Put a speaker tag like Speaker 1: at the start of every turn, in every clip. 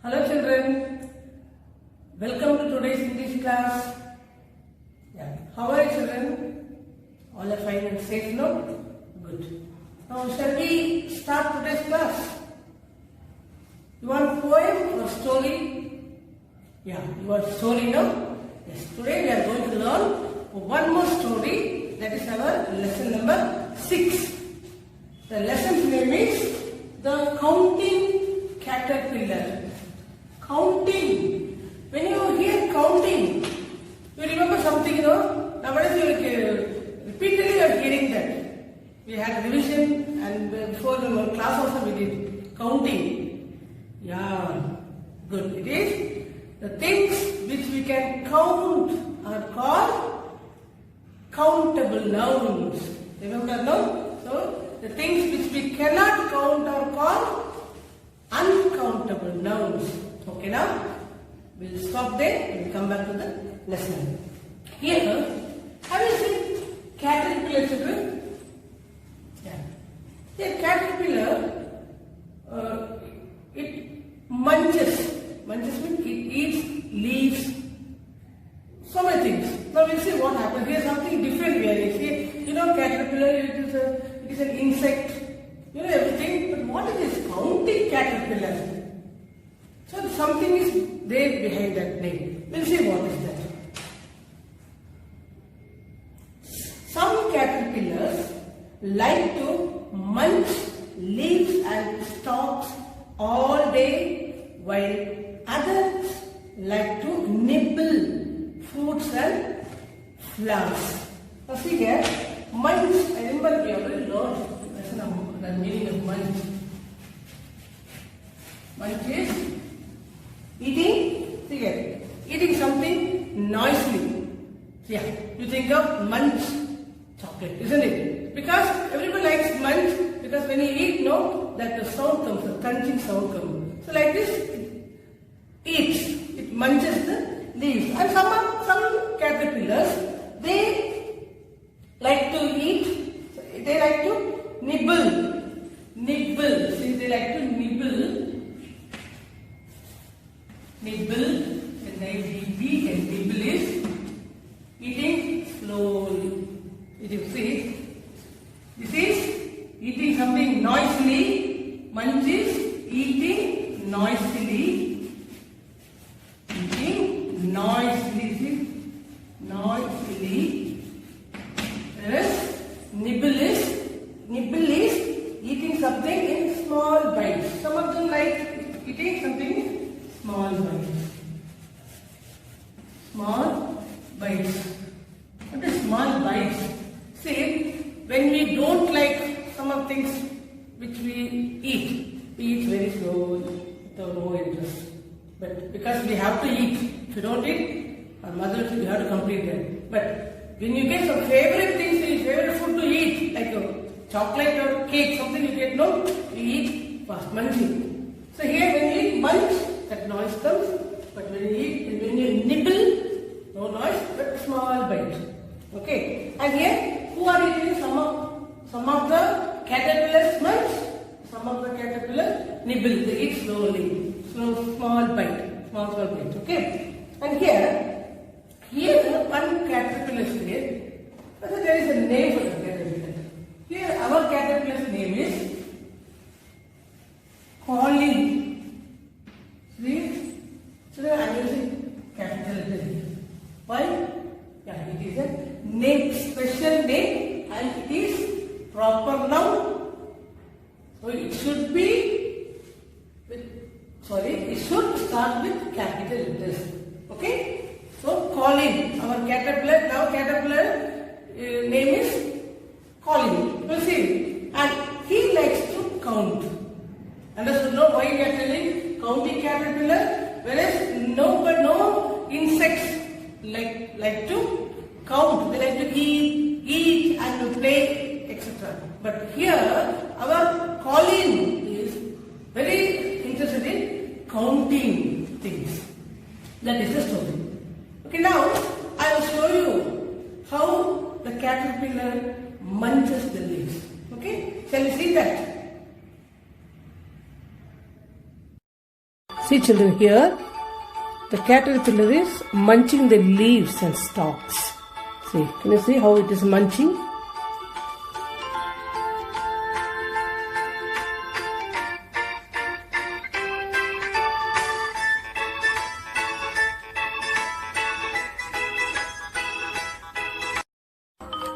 Speaker 1: Hello children, welcome to today's English class. How are you children? All are fine and safe, no? Good. Now shall we start today's class? You want poem or story? You want story, no? Yes, today we are going to learn one more story, that is our lesson number 6. The lesson's name is The Counting Caterpillar. Counting. When you hear counting, you remember something, Nowadays you repeatedly are hearing that. We had revision and before the class also we did counting. Good. It is the things which we can count are called countable nouns. Remember, no? So the things which we cannot count are called uncountable nouns. Okay, now we'll stop there and come back to the lesson. Here, have you seen caterpillar children? The caterpillar, it munches. Munches means it eats leaves. So many things. Now we'll see what happens. Here's something different here. See, caterpillar, it is an insect. Everything. But what is this counting caterpillar? So something is there behind that name. We'll see what is that. Some caterpillars like to munch leaves and stalks all day, while others like to nibble fruits and flowers. Now see here, munch. I remember we already learned the meaning of munch. Munch is eating, see here, eating something noisily. You think of munch chocolate, isn't it? Because everybody likes munch, because when you eat, that the sound comes, the crunching sound comes. So like this, it eats, it munches the leaves. And some caterpillars, they like to eat, they like to nibble. See, they like to nibble. N-I-B-B, and nibble is eating slowly. You see, this is eating something noisily. Munch is eating noisily. Eating noisily. Whereas nibble is eating something in small bites. Some of them like eating something in small bites. What is small bites? See, when we don't like some of things which we eat very slowly, without no interest. But because we have to eat, if you don't eat, our mothers, we have to complete that. But when you get some favorite things, favorite food to eat, like chocolate or cake, something you get, you eat fast, munching. So here when you eat munch, that noise comes. But when you nibble, no noise, but small bite. Okay. And here, who are eating? Some of the caterpillars munch, some of the caterpillars nibble. They eat slowly, small bite. Okay. And here one caterpillar is there. But there is a name for the caterpillar. Here our caterpillar's name is Colin. See? So I am using capital letters. Why? It is a name, special name, and it is proper noun. So it should start with capital letters. Okay? So Colin, our caterpillar, now caterpillar name is Colin. You see? And he likes to count. Understood? No? Why we are telling counting caterpillar? Whereas no insects like to count. They like to eat and to play, etc. But here our Colin is very interested in counting things. That is the story. Okay, now I will show you how the caterpillar munches the leaves. Okay, shall we see that? See children, here the caterpillar is munching the leaves and stalks. See, can you see how it is munching?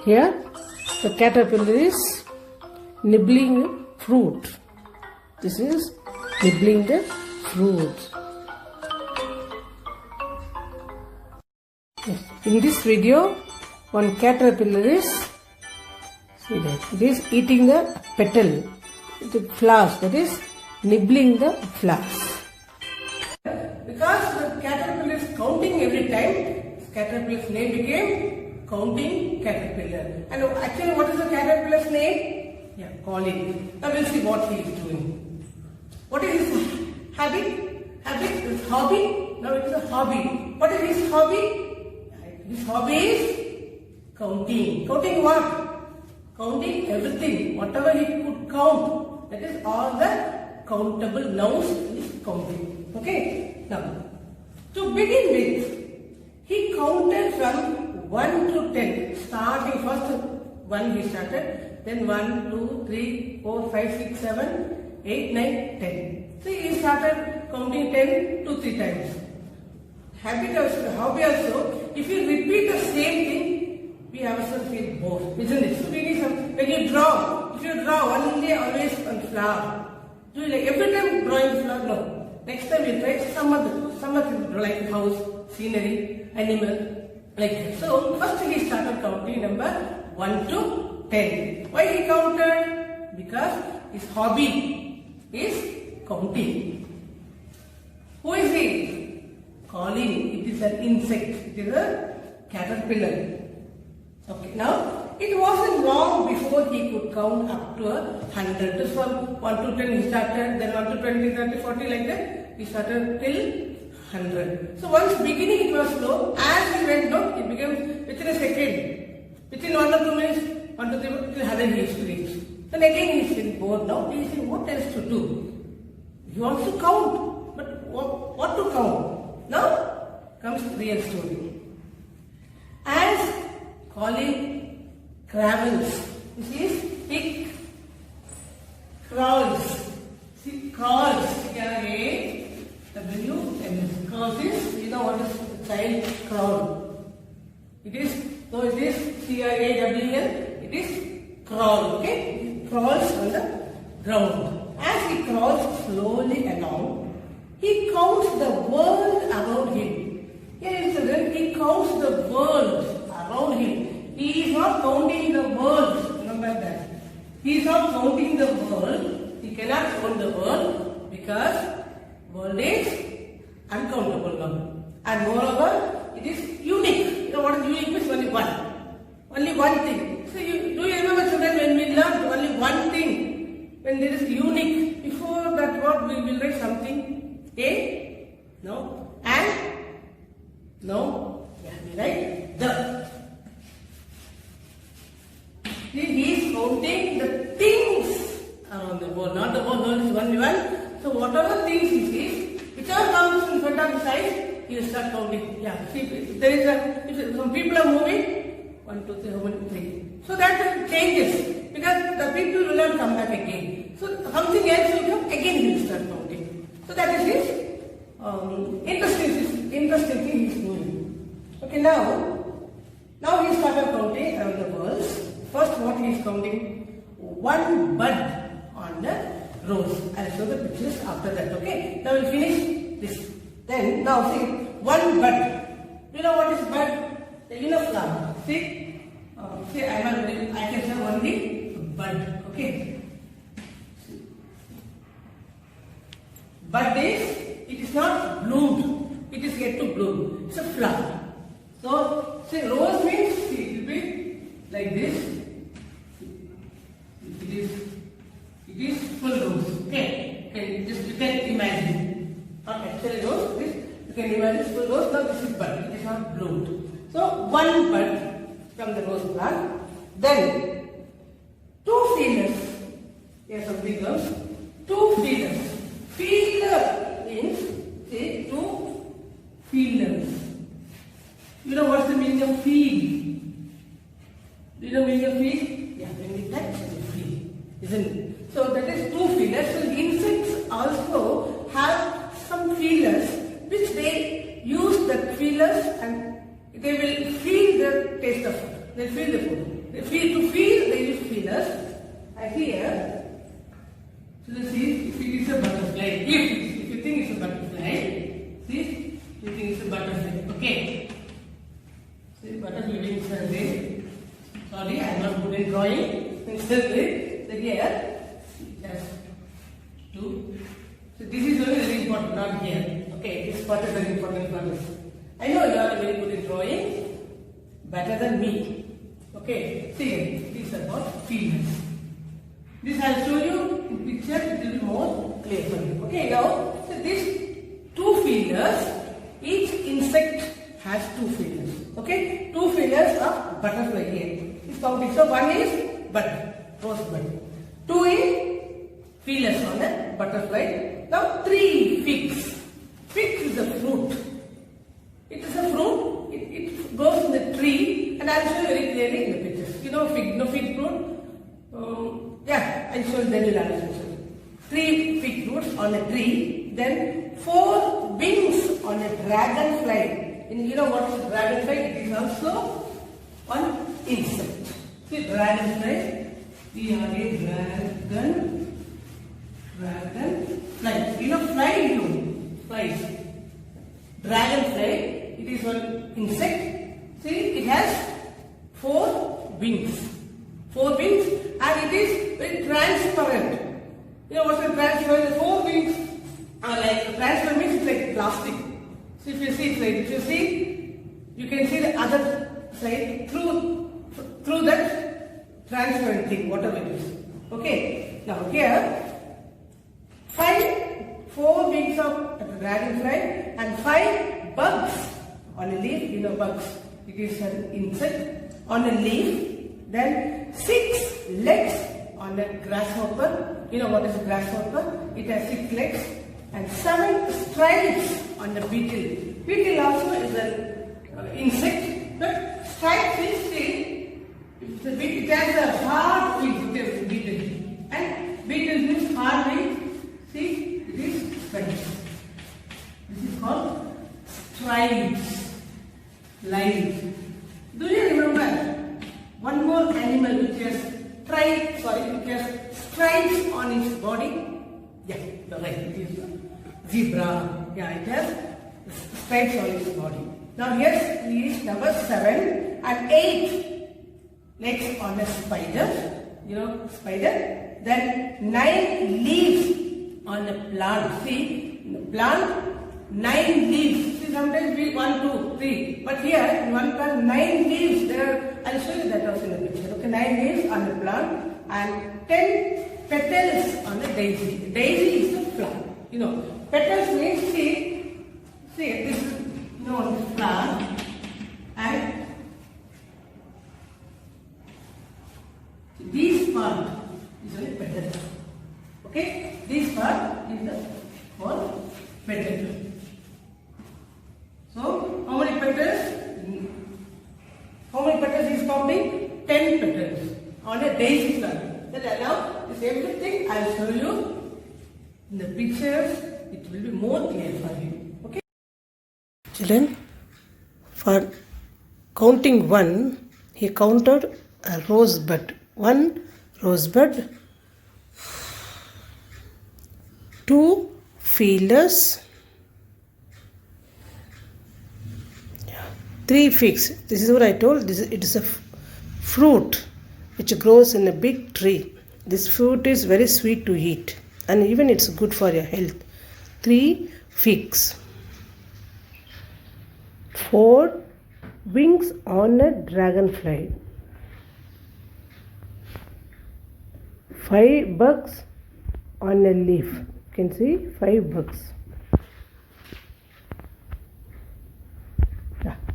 Speaker 1: Here the caterpillar is nibbling fruit. This is nibbling the fruit. In this video, one caterpillar is, see that, it is eating the petal, the flowers, that is nibbling the flowers. Because the caterpillar is counting every time, caterpillar's name became counting caterpillar. And actually what is the caterpillar's name? Yeah, calling. Now we'll see what he is doing. What is his habit? Habit is hobby. Now it is a hobby. What is his hobby? His hobby is counting. Counting what? Counting everything. Whatever he could count. That is all the countable nouns is counting. Okay? Now, to begin with, he counted from 1 to 10. Starting first 1 he started. Then 1, 2, 3, 4, 5, 6, 7, 8, 9, 10. So he started counting 10 2, 3 times. Hobby also, if you repeat the same thing, we ourselves feel bored, isn't it? So we need some, when you draw, if you draw one day always on flower, do you like every time drawing flower? No. Next time we try some other like house, scenery, animal, like that. So first he started counting number 1 to 10. Why he counted? Because his hobby is counting. Who is he? Calling. It is an insect. It is a caterpillar. Okay. Now, it wasn't long before he could count up to 100. This from 1 to 10 he started, then 1 to 20, 30, 40 like that. He started till 100. So once beginning it was slow. As he went down, it became within a second. Within 1 or 2 minutes, 1 to 3, till 100 he is reached. Then again he is getting bored now. He is saying, what else to do? He wants to count. But what to count? Now comes the real story. As calling travels, this is it crawls. See, crawls. C-R-A-W-L-S. Crawls is, you know what is the child crawl. It is, so it is C-R-A-W-L, it is crawl, okay? It crawls on the ground. As he crawls slowly along, he counts the world around him. Yes, children, he counts the world around him. He is not counting the world. Remember that. He is not counting the world. He cannot count the world because world is uncountable now. And moreover, it is unique. You know what is unique means? Only one. Only one thing. So do you remember, children, when we learned only one thing, when there is unique, before that word we will write something. A? No. And? No. Yeah, we write the. He is counting the things around the world, not the world. World is only one. So whatever things he sees, whichever comes in front of the side, he will start counting. Yeah. See, if some people are moving, 1, 2, 3, how many? 3. So that changes because the people will not come back again. So something else will come again. He will start counting. So that is his interesting thing he is doing. Okay, now he started counting around the world. First, what he is counting? One bud on the rose. I'll show the pictures after that. Okay. Now we'll finish this. Then now see one bud. You know what is bud? You know flower. See, I can say only bud. Okay. Bud is, it is not bloomed, it is yet to bloom. It's a flower. So, say rose means, see, it will be like this. It is full rose. Okay, you can imagine. Not actually rose, this, you can imagine full rose. Now this is bud, it is not bloomed. So, one bud from the rose plant. Then, 2 feelers. Here are some big ones. 2 feelers. Feeler means feelers and they will feel the taste of food. They feel the food. To feel, they use feelers. And here, so let's see if it is a butterfly. If you think it's a butterfly, see, you think it's a butterfly. Okay. See, butterfly wings are there. Sorry, I am not good in drawing. Instead, here, just two. So this is only very important, not here. Okay, this part is very important for us. I know you are very good in drawing, better than me. Okay, see, this is about feelers. This I will show you in picture, it will be more clear for you. Okay, now, so these two feelers, each insect has two feelers. Okay, two feelers of butterfly here. It's counting. So one is bud, rose bud. Two is feelers on a butterfly. Now three figs. Fig is a fruit. It is a fruit. It grows in the tree, and I will show you very clearly in the pictures. You know fig, no fig fruit. Yeah, I will show you then you will understand. Three fig fruits on a tree. Then four wings on a dragonfly. And you know what is a dragonfly? It is also one insect. See, dragonfly. We are a dragonfly. You know, fly too. Flies. Dragonfly. It is one insect. See, it has four wings. Four wings, and it is very transparent. You know what is transparent? The four wings are like transparent means it's like plastic. So if you see it, if you see, you can see the other side through that transparent thing, whatever it is. Okay. Now here, four wings of a dragonfly and 5 bugs on a leaf. You know bugs. It is an insect on a leaf. Then 6 legs on a grasshopper. You know what is a grasshopper? It has 6 legs. And 7 stripes on the beetle. Beetle also is an insect, but stripes is still, it has a hard wing, beetle. And beetle means hard wing. See, it is stripes. This is called stripes. Lines. Do you remember one more animal which has stripes on its body? Yeah, you're right. It is zebra. Yeah, it has stripes on its body. Now here is number 7 and 8 legs on a spider. You know, spider. Then 9 leaves on a plant. See, in the plant, 9 leaves. See, sometimes we 1, 2, 3. But here, in one plant, 9 leaves. There, I'll show you that also in the picture. Okay, 9 leaves on the plant and 10 petals on a daisy. Daisy is the flower. You know, petals means see this is known flower and this part is only petal. Okay, this part is the called petal. So, how many petals? How many petals is counting? 10 petals on a daisy flower. Then now, this everything I will show you in the pictures. It will be more clear for you. Okay? Children, for counting 1, he counted a rosebud. 1 rosebud, 2 feelers, 3 figs. This is what I told. It is a fruit which grows in a big tree. This fruit is very sweet to eat and even it's good for your health. 3 figs. 4 wings on a dragonfly. 5 bugs on a leaf. You can see 5 bugs.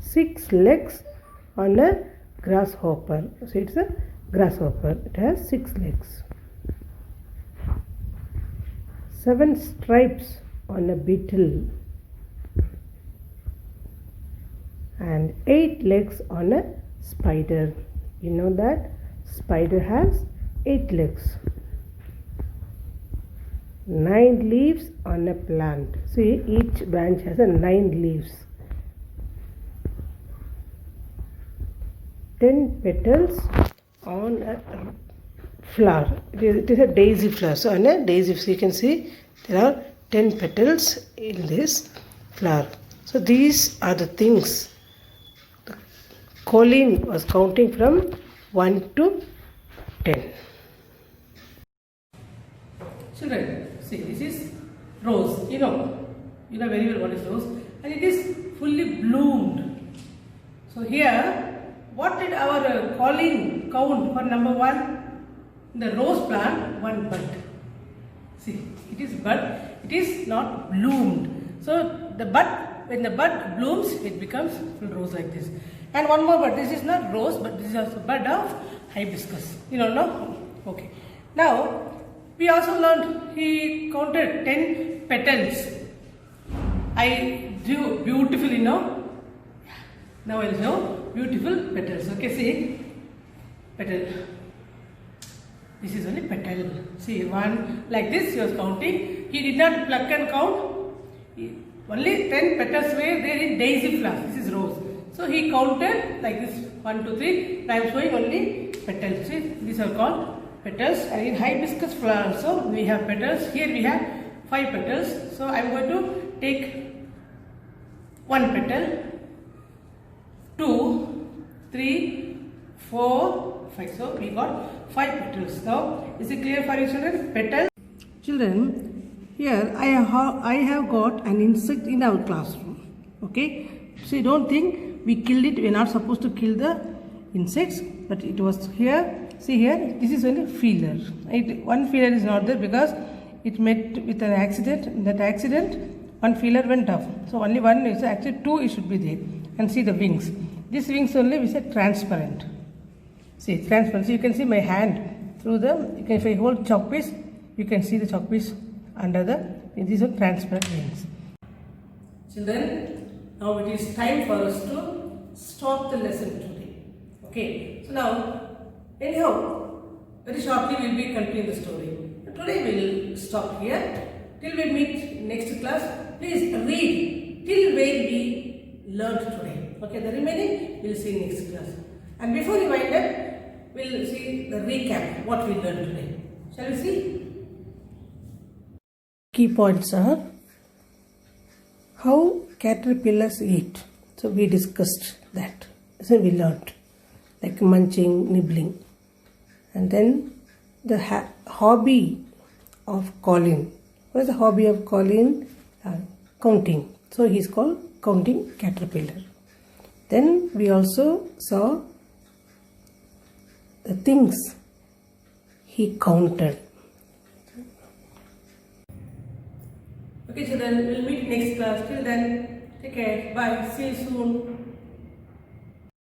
Speaker 1: 6 legs on a grasshopper. So it's a grasshopper. It has 6 legs. 7 stripes on a beetle. And 8 legs on a spider. You know that spider has 8 legs. 9 leaves on a plant. See, each branch has a 9 leaves. 10 petals on a flower. It is a daisy flower. So on a daisy, so you can see there are 10 petals in this flower. So these are the things. Colleen was counting from 1 to 10. Children, see, this is rose. You know very well what is rose, and it is fully bloomed. So here, what did our Colleen count for number 1? The rose plant, 1 bud. See, it is bud, it is not bloomed. So the bud, when the bud blooms, it becomes full rose like this. And one more bud, this is not rose, but this is also bud of hibiscus. You don't know? Okay. Now, we also learned he counted 10 petals. I drew beautifully now. Now I will show beautiful petals. Okay, see, petal. This is only petal. See, 1 like this he was counting. He did not pluck and count. Only 10 petals were there in daisy flower. This is rose. So he counted like this 1, 2, 3. I am showing only petals. See, these are called petals. And in hibiscus flower also we have petals. Here we have 5 petals. So I am going to take 1 petal, 2, 3, 4, 5. So we got 5 petals. Now is it clear for you children? Petals. Children, here I have got an insect in our classroom. Okay. So you don't think we killed it. We are not supposed to kill the insects, but it was here. See here, this is only feeler. One feeler is not there because it met with an accident. In that accident, one feeler went off. So only one is actually 2. It should be there. And see the wings. These wings only we say transparent. See, transparent. So you can see my hand through the. You can, if I hold chalk piece, you can see the chalk piece under the. These are transparent wings. Children, now it is time for us to stop the lesson today. Okay. So now, anyhow, very shortly we will be continuing the story. Today we will stop here. Till we meet next class, please read till where we learned today. Okay, the remaining we will see next class. And before we wind up, we will see the recap what we learned today. Shall we see? Key points are how caterpillars eat. So we discussed that. So we learned like munching, nibbling, and then the hobby of Colleen. What is the hobby of Colleen? Counting. So he is called counting caterpillar. Then we also saw the things he counted. Okay children, we will meet next class. Till then, take care. Bye. See you soon.